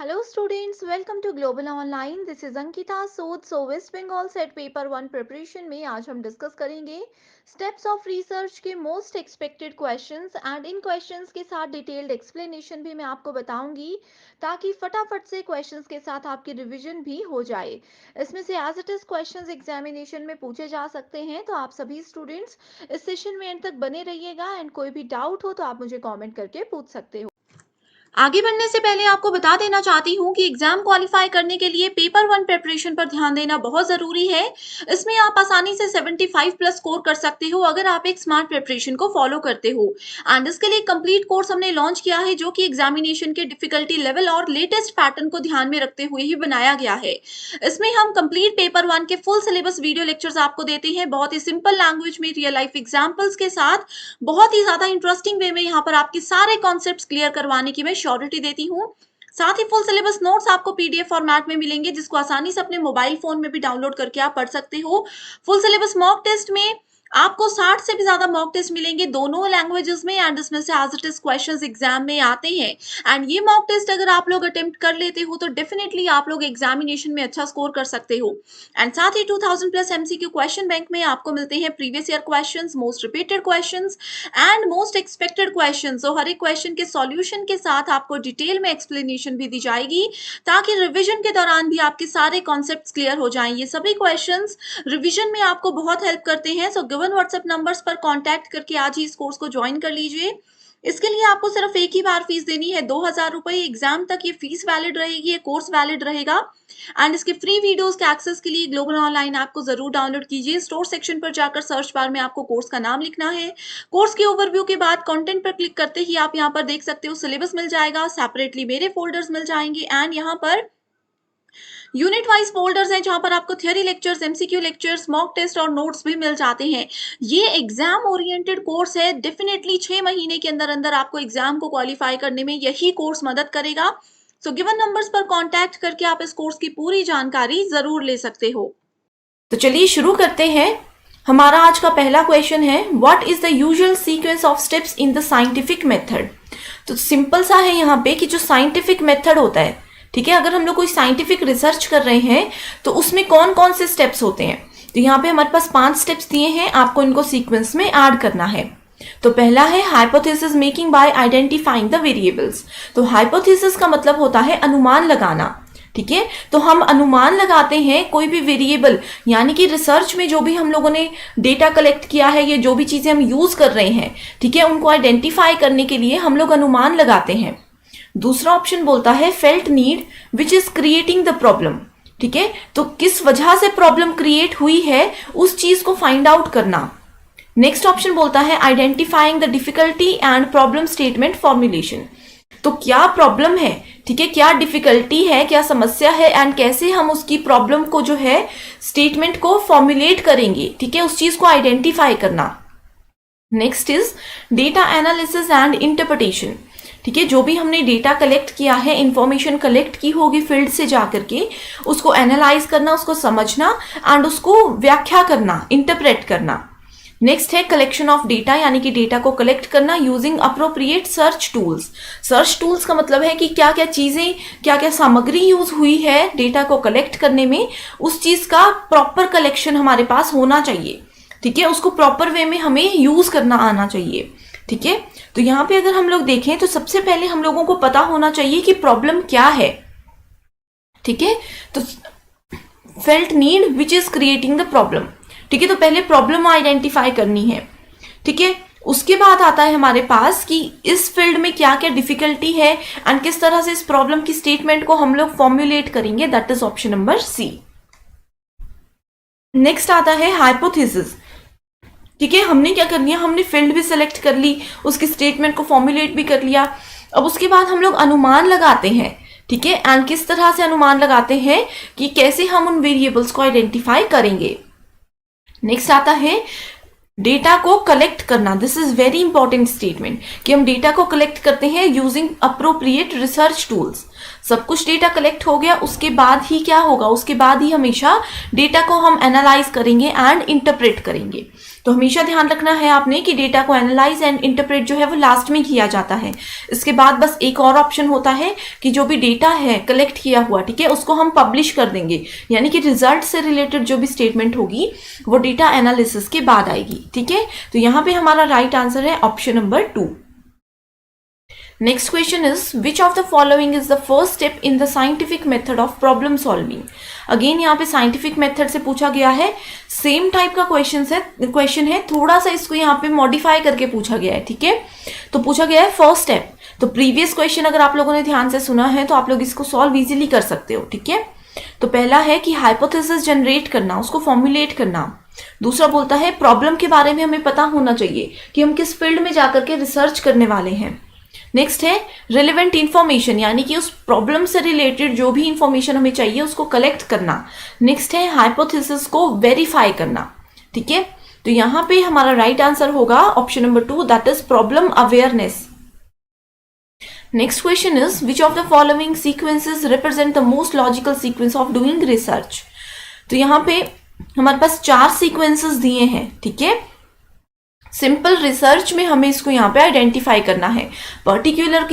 Hello students, welcome to Global Online. This is Ankita Sood. So West Bengal Set Paper 1 preparation में आज हम discuss करेंगे steps of research के most expected questions and in questions के साथ detailed explanation भी मैं आपको बताऊंगी ताकि फटाफट से क्वेश्चंस के साथ आपकी रिवीजन भी हो जाए। इसमें से as it is questions examination में पूछे जा सकते हैं, तो आप सभी स्टूडेंट्स इस सेशन में एंड तक बने रहिएगा एंड कोई भी डाउट हो तो आप मुझे कॉमेंट करके पूछ सकते हो। आगे बढ़ने से पहले आपको बता देना चाहती हूँ कि एग्जाम क्वालिफाई करने के लिए पेपर 1 प्रिपरेशन पर ध्यान देना बहुत जरूरी है। इसमें आप आसानी से 75 प्लस स्कोर कर सकते हो अगर आप एक स्मार्ट प्रिपरेशन को फॉलो करते हो। एंड इसके लिए कंप्लीट कोर्स हमने लॉन्च किया है जो कि एग्जामिनेशन के डिफिकल्टी लेवल और लेटेस्ट पैटर्न को ध्यान में रखते हुए ही बनाया गया है। इसमें हम कंप्लीट पेपर 1 के फुल सिलेबस वीडियो लेक्चर्स आपको देते हैं, बहुत ही सिंपल लैंग्वेज में रियल लाइफ एग्जाम्पल्स के साथ, बहुत ही ज्यादा इंटरेस्टिंग वे में यहाँ पर आपके सारे कॉन्सेप्ट्स क्लियर करवाने की मैं श्योरिटी देती हूँ। साथ ही फुल सिलेबस नोट्स आपको पीडीएफ फॉर्मेट में मिलेंगे जिसको आसानी से अपने मोबाइल फोन में भी डाउनलोड करके आप पढ़ सकते हो। फुल सिलेबस मॉक टेस्ट में आपको 60 से भी ज्यादा मॉक टेस्ट मिलेंगे दोनों लैंग्वेजेस में एंड इसमें से as it is questions exam में आते हैं। एंड ये मॉक टेस्ट अगर आप लोग अटेम्प्ट कर लेते हो तो डेफिनेटली आप लोग एग्जामिनेशन में अच्छा स्कोर कर सकते हो। एंड साथ ही 2000 प्लस एमसीक्यू क्वेश्चन बैंक में आपको मिलते हैं previous year questions, most repeated questions and most expected questions. तो हर एक क्वेश्चन के सॉल्यूशन के साथ आपको डिटेल में एक्सप्लेनेशन भी दी जाएगी ताकि रिवीजन के दौरान भी आपके सारे कॉन्सेप्ट्स क्लियर हो जाएं। ये सभी क्वेश्चंस रिवीजन में आपको बहुत हेल्प करते हैं। सो गिवन व्हाट्सएप नंबर्स पर कांटेक्ट करके आज ही इस कोर्स को ज्वाइन कर लीजिए। इसके लिए आपको सिर्फ एक ही बार फीस देनी है, 2000 रुपए। एग्जाम तक ये फीस वैलिड रहेगी, ये कोर्स वैलिड रहेगा। एंड इसके फ्री वीडियोस के एक्सेस के लिए ग्लोबल ऑनलाइन ऐप को जरूर डाउनलोड कीजिए। स्टोर सेक्शन पर जाकर सर्च बार में आपको कोर्स का नाम लिखना है। कोर्स के ओवरव्यू के बाद कंटेंट पर क्लिक करते ही आप यहाँ पर देख सकते हो सिलेबस मिल जाएगा, सेपरेटली मेरे फोल्डर्स मिल जाएंगे एंड यहाँ पर यूनिट वाइज फोल्डर्स हैं जहां पर आपको theory lectures, MCQ lectures, mock test और नोट्स भी मिल जाते हैं। ये एग्जाम ओरिएंटेड कोर्स है। डेफिनेटली 6 महीने के अंदर अंदर आपको एग्जाम को क्वालिफाई करने में यही कोर्स मदद करेगा। सो गिवन नंबर्स पर कांटेक्ट करके आप इस कोर्स की पूरी जानकारी जरूर ले सकते हो। तो चलिए शुरू करते हैं। हमारा आज का पहला क्वेश्चन है, what is the usual sequence of steps in the scientific method. तो सिंपल सा है यहाँ पे कि जो साइंटिफिक मेथड होता है, ठीक है, अगर हम लोग कोई साइंटिफिक रिसर्च कर रहे हैं तो उसमें कौन कौन से स्टेप्स होते हैं। तो यहाँ पे हमारे पास 5 स्टेप्स दिए हैं, आपको इनको सीक्वेंस में ऐड करना है। तो पहला है hypothesis making bye identifying the variables. तो हाइपोथेसिस का मतलब होता है अनुमान लगाना, ठीक है। तो हम अनुमान लगाते हैं कोई भी वेरिएबल, यानी कि रिसर्च में जो भी हम लोगों ने डेटा कलेक्ट किया है, ये जो भी चीजें हम यूज कर रहे हैं, ठीक है, उनको आइडेंटिफाई करने के लिए हम लोग अनुमान लगाते हैं। दूसरा ऑप्शन बोलता है felt need which is creating the problem, ठीक है। तो किस वजह से प्रॉब्लम क्रिएट हुई है उस चीज को फाइंड आउट करना। नेक्स्ट ऑप्शन बोलता है identifying the difficulty and problem statement formulation. तो क्या प्रॉब्लम है, ठीक है, क्या डिफिकल्टी है, क्या समस्या है एंड कैसे हम उसकी प्रॉब्लम को जो है स्टेटमेंट को फॉर्मुलेट करेंगे, ठीक है, उस चीज को आइडेंटिफाई करना। Next is data analysis and interpretation, ठीक है। जो भी हमने डेटा कलेक्ट किया है, इंफॉर्मेशन कलेक्ट की होगी फील्ड से जाकर के, उसको एनालाइज करना, उसको समझना एंड उसको व्याख्या करना, इंटरप्रेट करना। नेक्स्ट है कलेक्शन ऑफ डेटा, यानी कि डेटा को कलेक्ट करना using appropriate search tools. Search tools का मतलब है कि क्या क्या चीजें, क्या क्या सामग्री यूज हुई है डेटा को कलेक्ट करने में, उस चीज का प्रॉपर कलेक्शन हमारे पास होना चाहिए, ठीक है, उसको प्रॉपर वे में हमें यूज करना आना चाहिए, ठीक है। तो यहाँ पे अगर हम लोग देखें तो सबसे पहले हम लोगों को पता होना चाहिए कि प्रॉब्लम क्या है, ठीक है। तो felt need which is creating the problem, ठीक है। तो पहले प्रॉब्लम आइडेंटिफाई करनी है, ठीक है। उसके बाद आता है हमारे पास कि इस फील्ड में क्या क्या डिफिकल्टी है एंड किस तरह से इस प्रॉब्लम की स्टेटमेंट को हम लोग फॉर्मुलेट करेंगे, that is option number C. Next आता है हाइपोथेसिस, ठीक है। हमने क्या कर लिया, हमने फील्ड भी सिलेक्ट कर ली, उसकी स्टेटमेंट को फॉर्मुलेट भी कर लिया। अब उसके बाद हम लोग अनुमान लगाते हैं, ठीक है, एंड किस तरह से अनुमान लगाते हैं कि कैसे हम उन वेरिएबल्स को आइडेंटिफाई करेंगे। नेक्स्ट आता है डेटा को कलेक्ट करना। This is very important statement कि हम डेटा को कलेक्ट करते हैं यूजिंग अप्रोप्रिएट रिसर्च टूल्स। सब कुछ डेटा कलेक्ट हो गया, उसके बाद ही क्या होगा, उसके बाद ही हमेशा डेटा को हम एनालाइज करेंगे एंड इंटरप्रेट करेंगे। तो हमेशा ध्यान रखना है आपने कि डेटा को एनालाइज एंड इंटरप्रेट जो है वो लास्ट में किया जाता है। इसके बाद बस एक और ऑप्शन होता है कि जो भी डेटा है कलेक्ट किया हुआ, ठीक है, उसको हम पब्लिश कर देंगे, यानी कि रिजल्ट से रिलेटेड जो भी स्टेटमेंट होगी वो डेटा एनालिसिस के बाद आएगी, ठीक है। तो यहाँ पे हमारा राइट आंसर है option number 2। Next question is, which of the following is the first step in the scientific method of problem solving? Again यहाँ पे साइंटिफिक मेथड से पूछा गया है, सेम टाइप का क्वेश्चन है, थोड़ा सा इसको यहाँ पे मॉडिफाई करके पूछा गया है, ठीक है। तो पूछा गया है फर्स्ट स्टेप। तो प्रीवियस क्वेश्चन अगर आप लोगों ने ध्यान से सुना है तो आप लोग इसको सॉल्व इजीली कर सकते हो, ठीक है। तो पहला है कि हाइपोथेसिस जनरेट करना, उसको फॉर्मुलेट करना। दूसरा बोलता है प्रॉब्लम के बारे में हमें पता होना चाहिए कि हम किस फील्ड में जाकर के रिसर्च करने वाले हैं। नेक्स्ट है रिलेवेंट इंफॉर्मेशन, यानी कि उस प्रॉब्लम से रिलेटेड जो भी इंफॉर्मेशन हमें चाहिए उसको कलेक्ट करना। नेक्स्ट है हाइपोथेसिस को वेरीफाई करना, ठीक है। तो यहाँ पे हमारा राइट आंसर होगा option number 2, that is problem awareness. Next question is, which of the following sequences represent the most logical sequence of doing research? तो यहाँ पे हमारे पास 4 सीक्वेंसेस दिए हैं, ठीक है। सिंपल रिसर्च में हमें इसको यहाँ पे आइडेंटिफाई करना है। पर्टिकुलर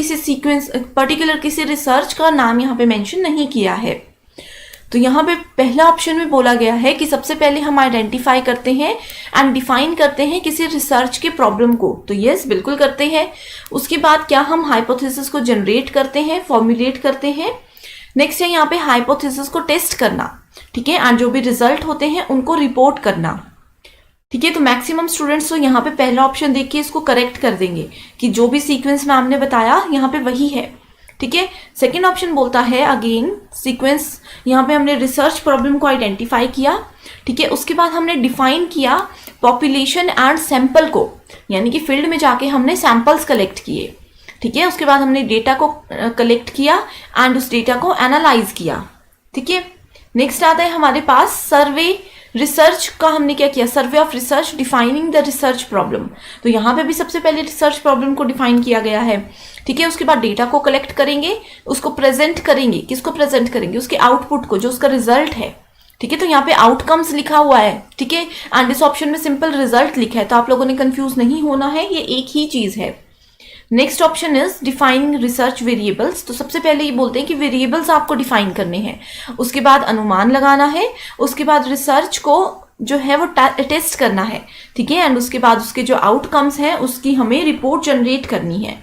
किसी रिसर्च का नाम यहाँ पे मेंशन नहीं किया है। तो यहाँ पे पहला ऑप्शन में बोला गया है कि सबसे पहले हम आइडेंटिफाई करते हैं एंड डिफाइन करते हैं किसी रिसर्च के प्रॉब्लम को। तो यस, बिल्कुल करते हैं। उसके बाद क्या हम हाइपोथेसिस को जनरेट करते हैं, फॉर्मुलेट करते हैं। नेक्स्ट है यहाँ पे हाइपोथेसिस को टेस्ट करना, ठीक है, एंड जो भी रिजल्ट होते हैं उनको रिपोर्ट करना, ठीक है। तो मैक्सिमम स्टूडेंट्स तो यहाँ पे पहला ऑप्शन देख के इसको करेक्ट कर देंगे कि जो भी सीक्वेंस मैम ने बताया यहाँ पे वही है, ठीक है। सेकेंड ऑप्शन बोलता है अगेन सीक्वेंस, यहाँ पे हमने रिसर्च प्रॉब्लम को आइडेंटिफाई किया, ठीक है। उसके बाद हमने डिफाइन किया पॉपुलेशन एंड सैंपल को, यानी कि फील्ड में जाके हमने सैंपल्स कलेक्ट किए, ठीक है। उसके बाद हमने डेटा को कलेक्ट किया एंड उस डेटा को एनालाइज किया, ठीक है। नेक्स्ट आता है हमारे पास सर्वे रिसर्च का, हमने क्या किया, survey of research defining the research problem. तो यहाँ पे भी सबसे पहले रिसर्च प्रॉब्लम को डिफाइन किया गया है, ठीक है। उसके बाद डेटा को कलेक्ट करेंगे, उसको प्रेजेंट करेंगे, किसको प्रेजेंट करेंगे, उसके आउटपुट को, जो उसका रिजल्ट है, ठीक है। तो यहाँ पे आउटकम्स लिखा हुआ है, ठीक है, एंड इस ऑप्शन में सिंपल रिजल्ट लिखा है, तो आप लोगों ने कंफ्यूज नहीं होना है, ये एक ही चीज है। Next option is defining research variables. तो सबसे पहले ये बोलते हैं कि वेरिएबल्स आपको डिफाइन करने हैं, उसके बाद अनुमान लगाना है, उसके बाद रिसर्च को जो है वो टेस्ट करना है, ठीक है, एंड उसके बाद उसके जो आउटकम्स हैं उसकी हमें रिपोर्ट जनरेट करनी है।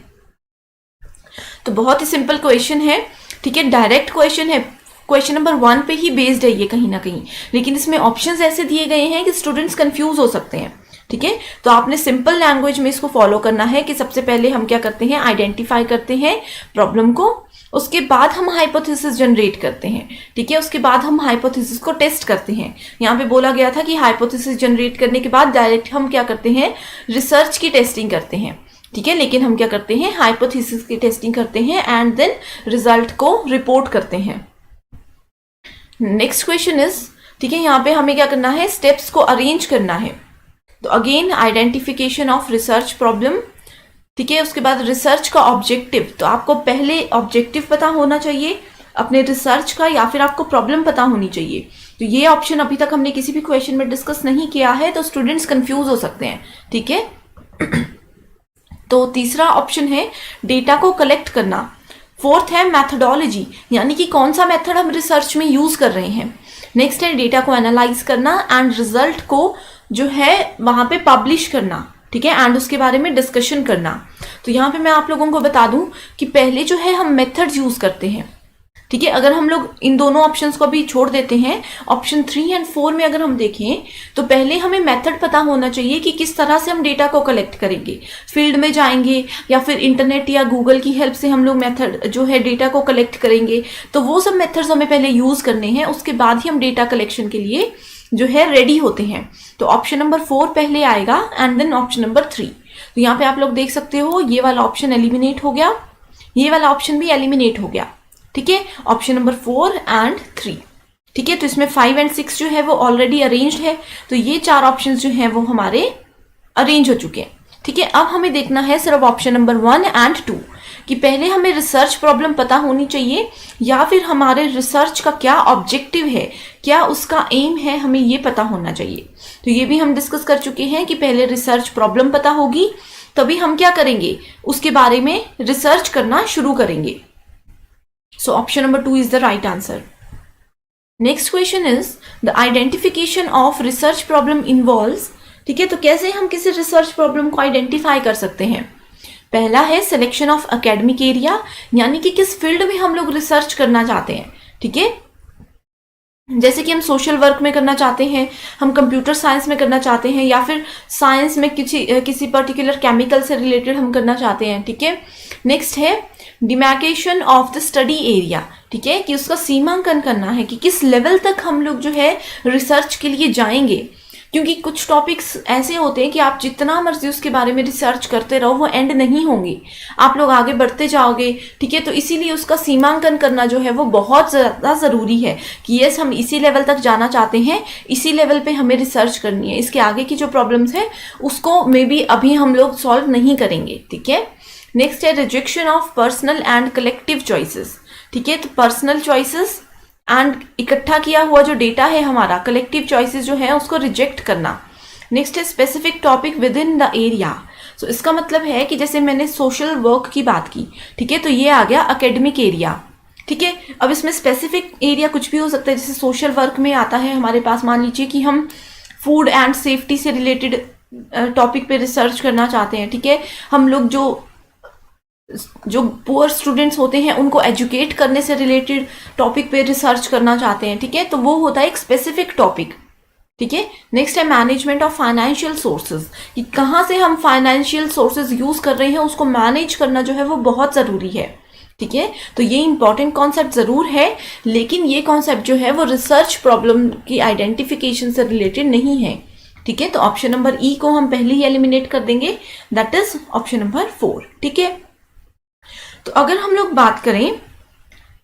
तो बहुत ही सिंपल क्वेश्चन है, ठीक है, डायरेक्ट क्वेश्चन है, क्वेश्चन नंबर 1 पे ही बेस्ड है ये कहीं ना कहीं, लेकिन इसमें ऑप्शंस ऐसे दिए गए हैं कि स्टूडेंट्स कंफ्यूज हो सकते हैं, ठीक है। तो आपने सिंपल लैंग्वेज में इसको फॉलो करना है कि सबसे पहले हम क्या करते हैं, आइडेंटिफाई करते हैं प्रॉब्लम को, उसके बाद हम हाइपोथेसिस जनरेट करते हैं, ठीक है। उसके बाद हम हाइपोथेसिस को टेस्ट करते हैं। यहाँ पे बोला गया था कि हाइपोथेसिस जनरेट करने के बाद डायरेक्ट हम क्या करते हैं, रिसर्च की टेस्टिंग करते हैं, ठीक है, लेकिन हम क्या करते हैं, हाइपोथेसिस की टेस्टिंग करते हैं एंड देन रिजल्ट को रिपोर्ट करते हैं। नेक्स्ट क्वेश्चन इज, ठीक है, यहाँ पे हमें क्या करना है, स्टेप्स को अरेंज करना है। तो again identification of research problem, ठीक है। उसके बाद रिसर्च का ऑब्जेक्टिव, तो आपको पहले ऑब्जेक्टिव पता होना चाहिए अपने रिसर्च का, या फिर आपको प्रॉब्लम पता होनी चाहिए। तो ये ऑप्शन अभी तक हमने किसी भी क्वेश्चन में डिस्कस नहीं किया है, तो स्टूडेंट्स कंफ्यूज हो सकते हैं, ठीक है। तो तीसरा ऑप्शन है डेटा को कलेक्ट करना। फोर्थ है मैथडोलॉजी, यानी कि कौन सा मेथड हम रिसर्च में यूज कर रहे हैं। नेक्स्ट है डेटा को एनालाइज करना एंड रिजल्ट को जो है वहां पे पब्लिश करना, ठीक है, एंड उसके बारे में डिस्कशन करना। तो यहाँ पे मैं आप लोगों को बता दूं कि पहले जो है हम मेथड्स यूज करते हैं, ठीक है। अगर हम लोग इन दोनों ऑप्शंस को भी छोड़ देते हैं, ऑप्शन 3 एंड 4 में अगर हम देखें तो पहले हमें मेथड पता होना चाहिए कि किस तरह से हम डेटा को कलेक्ट करेंगे। फील्ड में जाएंगे या फिर इंटरनेट या गूगल की हेल्प से हम लोग मेथड जो है डेटा को कलेक्ट करेंगे, तो वो सब मेथड्स हमें पहले यूज करने हैं, उसके बाद ही हम डेटा कलेक्शन के लिए जो है रेडी होते हैं। तो ऑप्शन नंबर 4 पहले आएगा एंड देन ऑप्शन नंबर 3। तो यहाँ पे आप लोग देख सकते हो ये वाला ऑप्शन एलिमिनेट हो गया, ये वाला ऑप्शन भी एलिमिनेट हो गया, ठीक है, ऑप्शन नंबर 4 एंड 3, ठीक है। तो इसमें 5 एंड 6 जो है वो ऑलरेडी अरेंज्ड है, तो ये 4 ऑप्शंस जो है वो हमारे अरेंज हो चुके हैं, ठीक है। अब हमें देखना है सिर्फ ऑप्शन नंबर 1 एंड 2, कि पहले हमें रिसर्च प्रॉब्लम पता होनी चाहिए या फिर हमारे रिसर्च का क्या ऑब्जेक्टिव है, क्या उसका एम है, हमें ये पता होना चाहिए। तो ये भी हम डिस्कस कर चुके हैं कि पहले रिसर्च प्रॉब्लम पता होगी तभी हम क्या करेंगे, उसके बारे में रिसर्च करना शुरू करेंगे। So option number 2 is the right answer. Next question is the identification of research problem involves. ठीक है, तो कैसे हम किसी रिसर्च प्रॉब्लम को आइडेंटिफाई कर सकते हैं। पहला है सिलेक्शन ऑफ एकेडमिक एरिया, यानी कि किस फील्ड में हम लोग रिसर्च करना चाहते हैं। ठीक है, जैसे कि हम सोशल वर्क में करना चाहते हैं, हम कंप्यूटर साइंस में करना चाहते हैं, या फिर साइंस में किसी पर्टिकुलर केमिकल से रिलेटेड हम करना चाहते हैं। ठीक है, नेक्स्ट है demarcation of the study area. ठीक है, कि उसका सीमांकन करना है कि किस लेवल तक हम लोग जो है रिसर्च के लिए जाएंगे, क्योंकि कुछ टॉपिक्स ऐसे होते हैं कि आप जितना मर्जी उसके बारे में रिसर्च करते रहो वो एंड नहीं होंगे, आप लोग आगे बढ़ते जाओगे। ठीक है, तो इसीलिए उसका सीमांकन करना जो है वो बहुत ज़्यादा ज़रूरी है कि यस हम इसी लेवल तक जाना चाहते हैं, इसी लेवल पे हमें रिसर्च करनी है, इसके आगे की जो प्रॉब्लम्स है उसको मे बी अभी हम लोग सॉल्व नहीं करेंगे। ठीक है, नेक्स्ट है rejection of personal and collective choices. ठीक है, तो पर्सनल चॉइसेस एंड इकट्ठा किया हुआ जो डेटा है हमारा, कलेक्टिव चॉइसेस जो है उसको रिजेक्ट करना। नेक्स्ट है specific topic within the area. So इसका मतलब है कि जैसे मैंने सोशल वर्क की बात की, ठीक है, तो ये आ गया एकेडमिक एरिया। ठीक है, अब इसमें स्पेसिफिक एरिया कुछ भी हो सकता है, जैसे सोशल वर्क में आता है हमारे पास, मान लीजिए कि हम फूड एंड सेफ्टी से रिलेटेड टॉपिक पे रिसर्च करना चाहते हैं। ठीक है, हम लोग जो पुअर स्टूडेंट्स होते हैं उनको एजुकेट करने से रिलेटेड टॉपिक पे रिसर्च करना चाहते हैं। ठीक है, तो वो होता है एक स्पेसिफिक टॉपिक। ठीक है, नेक्स्ट है मैनेजमेंट ऑफ फाइनेंशियल सोर्सेज, कि कहाँ से हम फाइनेंशियल सोर्सेज यूज कर रहे हैं उसको मैनेज करना जो है वो बहुत ज़रूरी है। ठीक है, तो ये इंपॉर्टेंट कॉन्सेप्ट ज़रूर है, लेकिन ये कॉन्सेप्ट जो है वो रिसर्च प्रॉब्लम की आइडेंटिफिकेशन से रिलेटेड नहीं है। ठीक है, तो ऑप्शन नंबर ई को हम पहले ही एलिमिनेट कर देंगे, दैट इज ऑप्शन नंबर 4। ठीक है, तो अगर हम लोग बात करें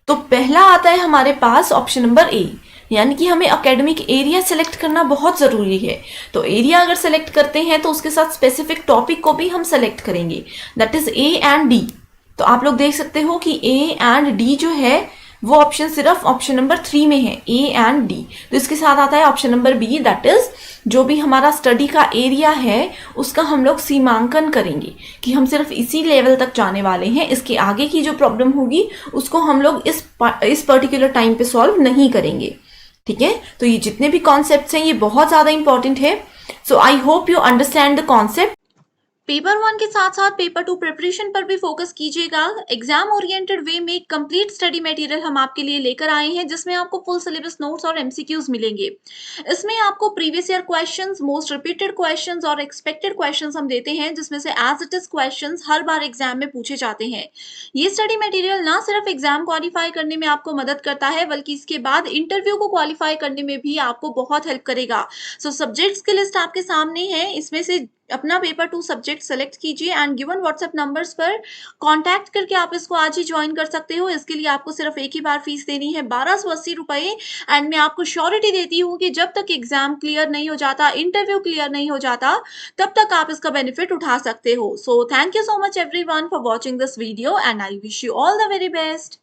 तो पहला आता है हमारे पास ऑप्शन नंबर ए, यानी कि हमें एकेडमिक एरिया सेलेक्ट करना बहुत ज़रूरी है। तो एरिया अगर सेलेक्ट करते हैं तो उसके साथ स्पेसिफिक टॉपिक को भी हम सेलेक्ट करेंगे, that is A and D. तो आप लोग देख सकते हो कि ए एंड डी जो है वो ऑप्शन सिर्फ ऑप्शन नंबर 3 में है, ए एंड डी। तो इसके साथ आता है option number B, that is जो भी हमारा स्टडी का एरिया है उसका हम लोग सीमांकन करेंगे कि हम सिर्फ इसी लेवल तक जाने वाले हैं, इसके आगे की जो प्रॉब्लम होगी उसको हम लोग इस पर्टिकुलर टाइम पे सॉल्व नहीं करेंगे। ठीक है, तो ये जितने भी कॉन्सेप्ट्स हैं ये बहुत ज़्यादा इंपॉर्टेंट है। So I hope you understand the concept. Paper 1 के साथ साथ पेपर 2 प्रिपरेशन पर भी फोकस कीजिएगा। एग्जाम ओरिएंटेड वे में कंप्लीट स्टडी मटेरियल हम आपके लिए लेकर आए हैं, जिसमें आपको फुल सिलेबस नोट्स और एमसीक्यूज मिलेंगे। इसमें आपको previous year questions, most repeated questions और एक्सपेक्टेड क्वेश्चंस हम देते हैं, जिसमें से एज इट इज क्वेश्चंस हर बार एग्जाम में पूछे जाते हैं। ये स्टडी मटेरियल ना सिर्फ एग्जाम क्वालिफाई करने में आपको मदद करता है, बल्कि इसके बाद इंटरव्यू को क्वालिफाई करने में भी आपको बहुत हेल्प करेगा। सो सब्जेक्ट्स की लिस्ट आपके सामने है, इसमें से अपना पेपर 2 सब्जेक्ट सेलेक्ट कीजिए एंड गिवन व्हाट्सएप नंबर्स पर कांटेक्ट करके आप इसको आज ही ज्वाइन कर सकते हो। इसके लिए आपको सिर्फ एक ही बार फीस देनी है, 1280 रुपए। एंड मैं आपको श्योरिटी देती हूँ कि जब तक एग्जाम क्लियर नहीं हो जाता, इंटरव्यू क्लियर नहीं हो जाता, तब तक आप इसका बेनिफिट उठा सकते हो। So thank you so much everyone for watching this video and I wish you all the very best.